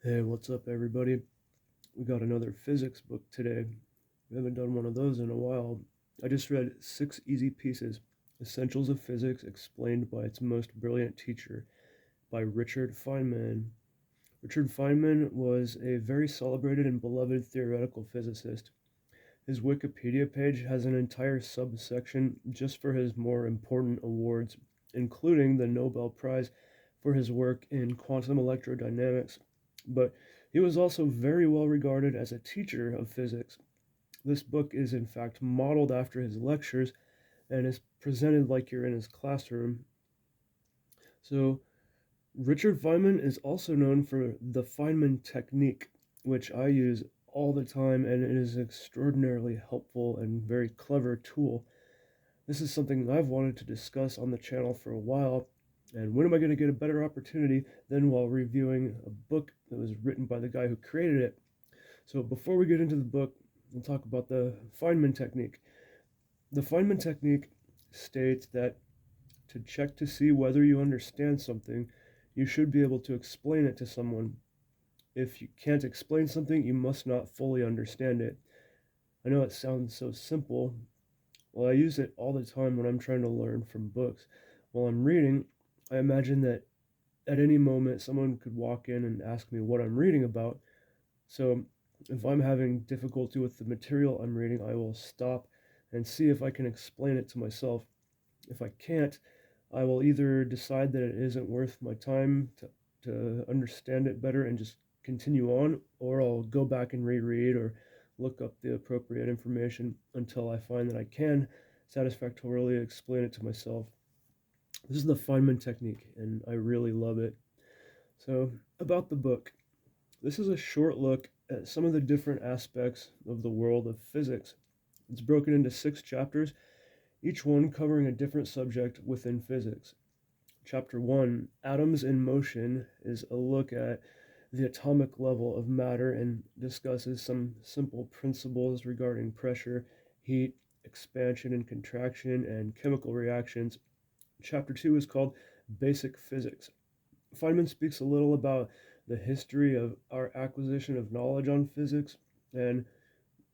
Hey, what's up, everybody? We got another physics book today. We haven't done one of those in a while. I just read Six Easy Pieces Essentials of Physics Explained by Its Most Brilliant Teacher by Richard Feynman. Richard Feynman was a very celebrated and beloved theoretical physicist. His Wikipedia page has an entire subsection just for his more important awards, including the Nobel Prize for his work in quantum electrodynamics. But he was also very well regarded as a teacher of physics. This book is, in fact, modeled after his lectures and is presented like you're in his classroom. So, Richard Feynman is also known for the Feynman technique, which I use all the time, and it is an extraordinarily helpful and very clever tool. This is something I've wanted to discuss on the channel for a while, and when am I going to get a better opportunity than while reviewing a book that was written by the guy who created it? So before we get into the book, we'll talk about the Feynman technique. The Feynman technique states that to check to see whether you understand something, you should be able to explain it to someone. If you can't explain something, you must not fully understand it. I know it sounds so simple. Well, I use it all the time when I'm trying to learn from books. While I'm reading, I imagine that at any moment someone could walk in and ask me what I'm reading about. So if I'm having difficulty with the material I'm reading, I will stop and see if I can explain it to myself. If I can't, I will either decide that it isn't worth my time to understand it better and just continue on, or I'll go back and reread or look up the appropriate information until I find that I can satisfactorily explain it to myself. This is the Feynman technique, and I really love it. So, about the book, this is a short look at some of the different aspects of the world of physics. It's broken into 6 chapters, each one covering a different subject within physics. Chapter 1, Atoms in Motion, is a look at the atomic level of matter and discusses some simple principles regarding pressure, heat, expansion and contraction, and chemical reactions. Chapter 2 is called Basic Physics. Feynman speaks a little about the history of our acquisition of knowledge on physics and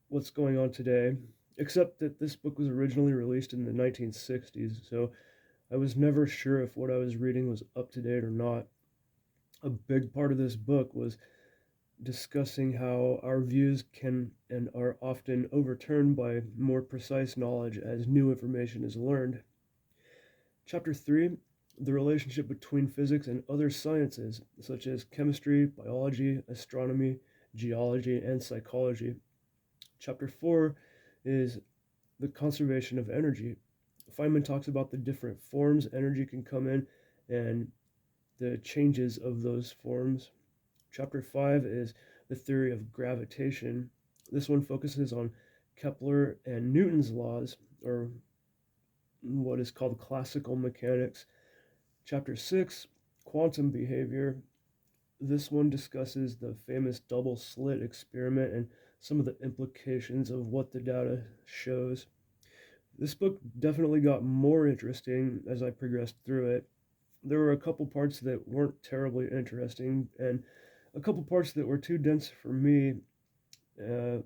what's going on today, except that this book was originally released in the 1960s, so I was never sure if what I was reading was up to date or not. A big part of this book was discussing how our views can and are often overturned by more precise knowledge as new information is learned. Chapter 3, the relationship between physics and other sciences, such as chemistry, biology, astronomy, geology, and psychology. Chapter 4 is the conservation of energy. Feynman talks about the different forms energy can come in and the changes of those forms. Chapter 5 is the theory of gravitation. This one focuses on Kepler and Newton's laws, or what is called classical mechanics. Chapter 6, quantum behavior. This one discusses the famous double slit experiment and some of the implications of what the data shows. This book definitely got more interesting as I progressed through it. There were a couple parts that weren't terribly interesting, and a couple parts that were too dense for me, uh,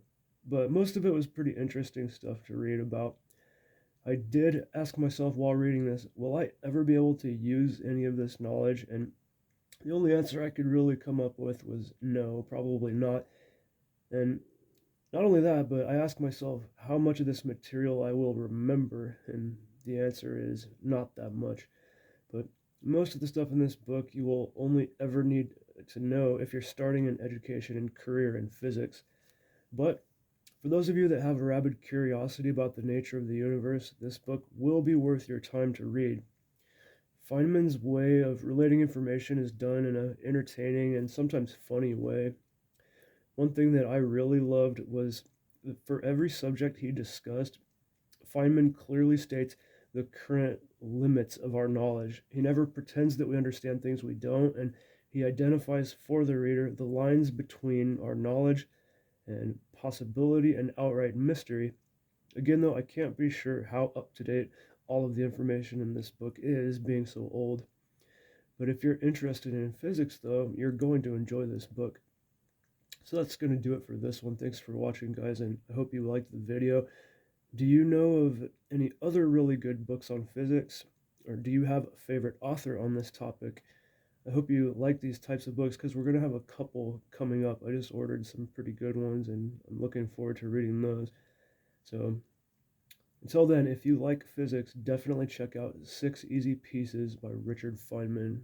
but most of it was pretty interesting stuff to read about. I did ask myself while reading this, will I ever be able to use any of this knowledge? And the only answer I could really come up with was no, probably not. And not only that, but I asked myself how much of this material I will remember, and the answer is not that much. But most of the stuff in this book you will only ever need to know if you're starting an education and career in physics. But for those of you that have a rabid curiosity about the nature of the universe, this book will be worth your time to read. Feynman's way of relating information is done in an entertaining and sometimes funny way. One thing that I really loved was that for every subject he discussed, Feynman clearly states the current limits of our knowledge. He never pretends that we understand things we don't, and he identifies for the reader the lines between our knowledge and possibility and outright mystery. Again, though, I can't be sure how up to date all of the information in this book is, being so old. But if you're interested in physics, though, you're going to enjoy this book. So that's going to do it for this one. Thanks for watching, guys, and I hope you liked the video. Do you know of any other really good books on physics, or do you have a favorite author on this topic? I hope you like these types of books because we're going to have a couple coming up. I just ordered some pretty good ones, and I'm looking forward to reading those. So until then, if you like physics, definitely check out 6 Easy Pieces by Richard Feynman.